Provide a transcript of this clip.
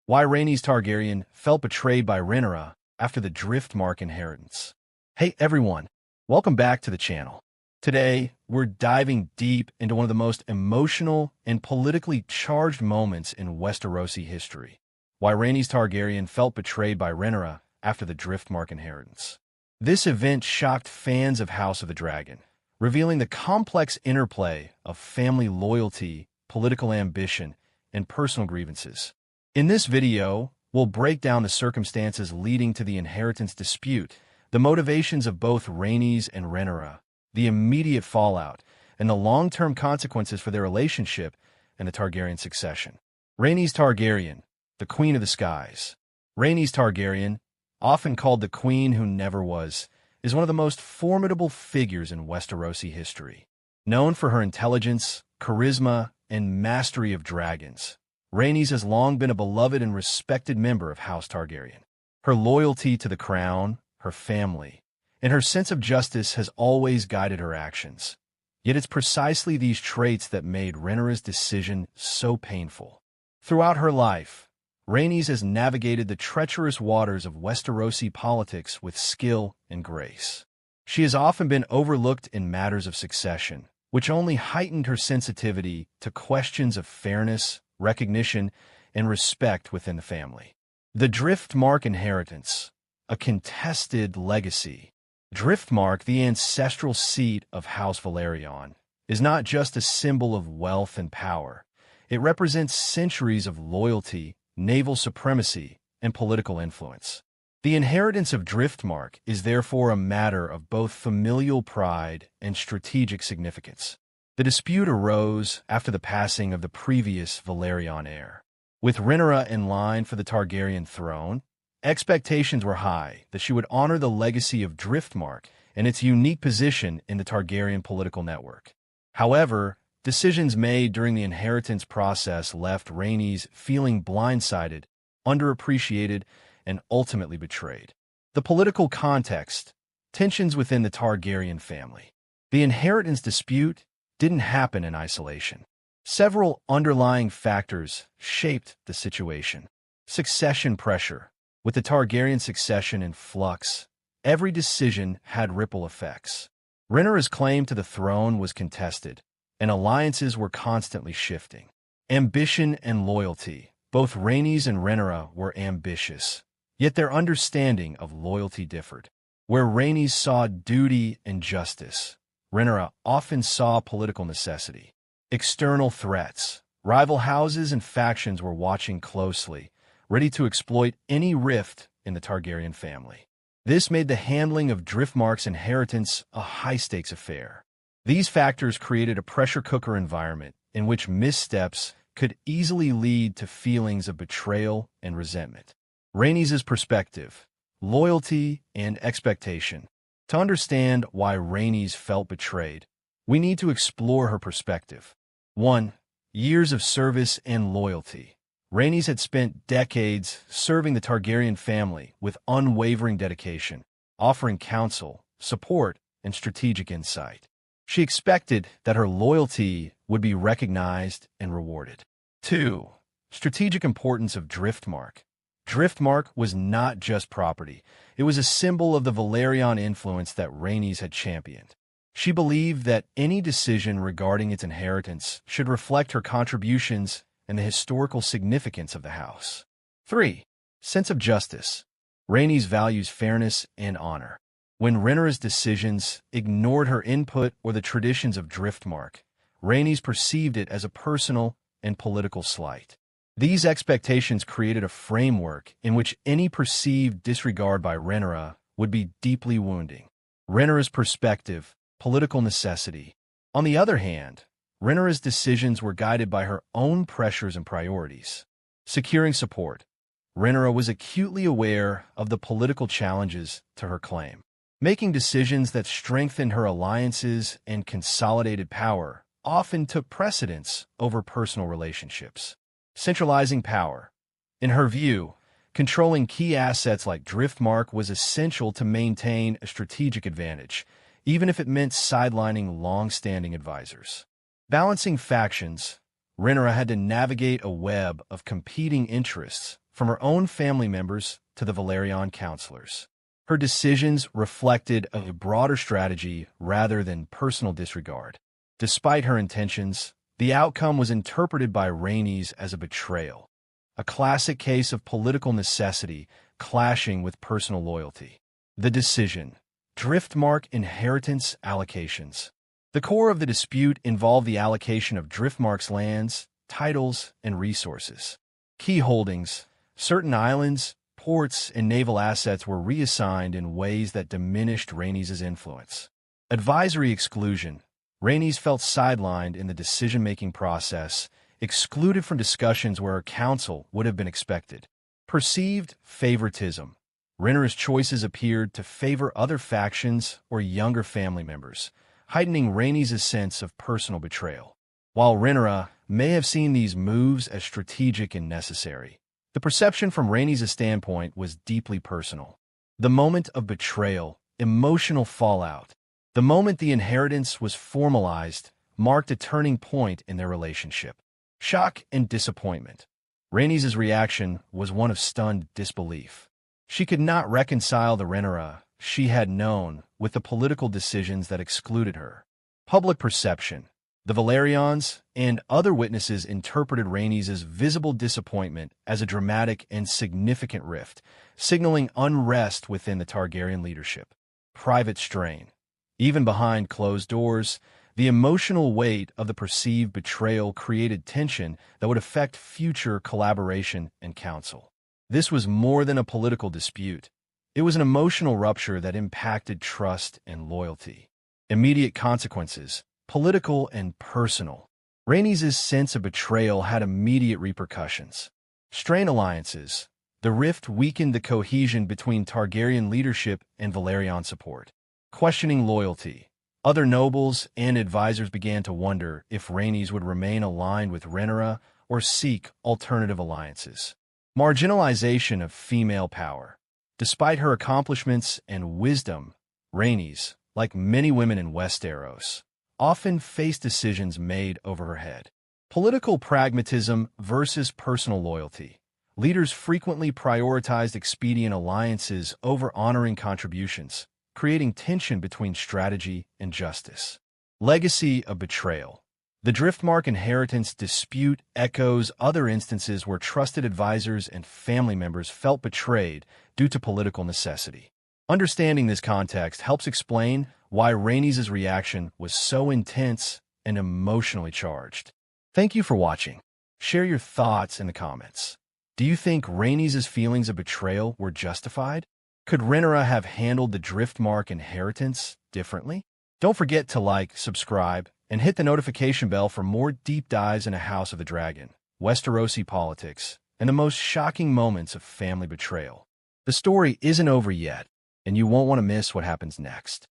Why Rhaenys Targaryen felt betrayed by Rhaenyra after the Driftmark inheritance. Hey everyone, welcome back to the channel. Today, we're diving deep into one of the most emotional and politically charged moments in Westerosi history. Why Rhaenys Targaryen felt betrayed by Rhaenyra after the Driftmark inheritance. This event shocked fans of House of the Dragon, revealing the complex interplay of family loyalty, political ambition, and personal grievances. In this video, we'll break down the circumstances leading to the inheritance dispute, the motivations of both Rhaenys and Rhaenyra, the immediate fallout, and the long-term consequences for their relationship and the Targaryen succession. Rhaenys Targaryen, the Queen of the Skies. Rhaenys Targaryen, often called the Queen Who Never Was, is one of the most formidable figures in Westerosi history. Known for her intelligence, charisma, and mastery of dragons, Rhaenys has long been a beloved and respected member of House Targaryen. Her loyalty to the crown, her family, and her sense of justice has always guided her actions. Yet it's precisely these traits that made Rhaenyra's decision so painful. Throughout her life, Rhaenys has navigated the treacherous waters of Westerosi politics with skill and grace. She has often been overlooked in matters of succession, which only heightened her sensitivity to questions of fairness, recognition, and respect within the family. The Driftmark inheritance, a contested legacy. Driftmark, the ancestral seat of House Velaryon, is not just a symbol of wealth and power. It represents centuries of loyalty, naval supremacy, and political influence. The inheritance of Driftmark is therefore a matter of both familial pride and strategic significance. The dispute arose after the passing of the previous Velaryon heir. With Rhaenyra in line for the Targaryen throne, expectations were high that she would honor the legacy of Driftmark and its unique position in the Targaryen political network. However, decisions made during the inheritance process left Rhaenys feeling blindsided, underappreciated, and ultimately betrayed. The political context, tensions within the Targaryen family. The inheritance dispute didn't happen in isolation. Several underlying factors shaped the situation. Succession pressure. With the Targaryen succession in flux, every decision had ripple effects. Rhaenyra's claim to the throne was contested, and alliances were constantly shifting. Ambition and loyalty. Both Rhaenys and Rhaenyra were ambitious, yet their understanding of loyalty differed. Where Rhaenys saw duty and justice, Rhaenyra often saw political necessity. External threats. Rival houses and factions were watching closely, ready to exploit any rift in the Targaryen family. This made the handling of Driftmark's inheritance a high-stakes affair. These factors created a pressure cooker environment in which missteps could easily lead to feelings of betrayal and resentment. Rhaenys' perspective, loyalty, and expectation. To understand why Rhaenys felt betrayed, we need to explore her perspective. 1. Years of service and loyalty. Rhaenys had spent decades serving the Targaryen family with unwavering dedication, offering counsel, support, and strategic insight. She expected that her loyalty would be recognized and rewarded. 2. Strategic importance of Driftmark. Driftmark was not just property. It was a symbol of the Velaryon influence that Rhaenys had championed. She believed that any decision regarding its inheritance should reflect her contributions and the historical significance of the house. 3. Sense of justice. Rhaenys values fairness and honor. When Rhaenyra's decisions ignored her input or the traditions of Driftmark, Rhaenys perceived it as a personal and political slight. These expectations created a framework in which any perceived disregard by Rhaenyra would be deeply wounding. Rhaenyra's perspective, political necessity. On the other hand, Rhaenyra's decisions were guided by her own pressures and priorities. Securing support. Rhaenyra was acutely aware of the political challenges to her claim. Making decisions that strengthened her alliances and consolidated power often took precedence over personal relationships. Centralizing power. In her view, controlling key assets like Driftmark was essential to maintain a strategic advantage, even if it meant sidelining long-standing advisors. Balancing factions. Rhaenyra had to navigate a web of competing interests, from her own family members to the Valerian counselors. Her decisions reflected a broader strategy rather than personal disregard. Despite her intentions, the outcome was interpreted by Rhaenys as a betrayal, a classic case of political necessity clashing with personal loyalty. The decision: Driftmark inheritance allocations. The core of the dispute involved the allocation of Driftmark's lands, titles, and resources. Key holdings: certain islands, ports, and naval assets were reassigned in ways that diminished Rhaenys' influence. Advisory exclusion: Rhaenys felt sidelined in the decision-making process, excluded from discussions where her counsel would have been expected. Perceived favoritism: Rhaenyra's choices appeared to favor other factions or younger family members, heightening Rhaenys' sense of personal betrayal. While Rhaenyra may have seen these moves as strategic and necessary, the perception from Rhaenys' standpoint was deeply personal. The moment of betrayal, emotional fallout. The moment the inheritance was formalized marked a turning point in their relationship. Shock and disappointment. Rhaenys' reaction was one of stunned disbelief. She could not reconcile the Rhaenyra she had known with the political decisions that excluded her. Public perception. The Valerians and other witnesses interpreted Rhaenys' visible disappointment as a dramatic and significant rift, signaling unrest within the Targaryen leadership. Private strain. Even behind closed doors, the emotional weight of the perceived betrayal created tension that would affect future collaboration and counsel. This was more than a political dispute. It was an emotional rupture that impacted trust and loyalty. Immediate consequences: political and personal. Rhaenys' sense of betrayal had immediate repercussions. Strained alliances. The rift weakened the cohesion between Targaryen leadership and Valerian support. Questioning loyalty. Other nobles and advisors began to wonder if Rhaenys would remain aligned with Rhaenyra or seek alternative alliances. Marginalization of female power. Despite her accomplishments and wisdom, Rhaenys, like many women in Westeros, often faced decisions made over her head. Political pragmatism versus personal loyalty. Leaders frequently prioritized expedient alliances over honoring contributions, creating tension between strategy and justice. Legacy of betrayal. The Driftmark inheritance dispute echoes other instances where trusted advisors and family members felt betrayed due to political necessity. Understanding this context helps explain why Rhaenys' reaction was so intense and emotionally charged. Thank you for watching. Share your thoughts in the comments. Do you think Rhaenys' feelings of betrayal were justified? Could Rhaenyra have handled the Driftmark inheritance differently? Don't forget to like, subscribe, and hit the notification bell for more deep dives into House of the Dragon, Westerosi politics, and the most shocking moments of family betrayal. The story isn't over yet, and you won't want to miss what happens next.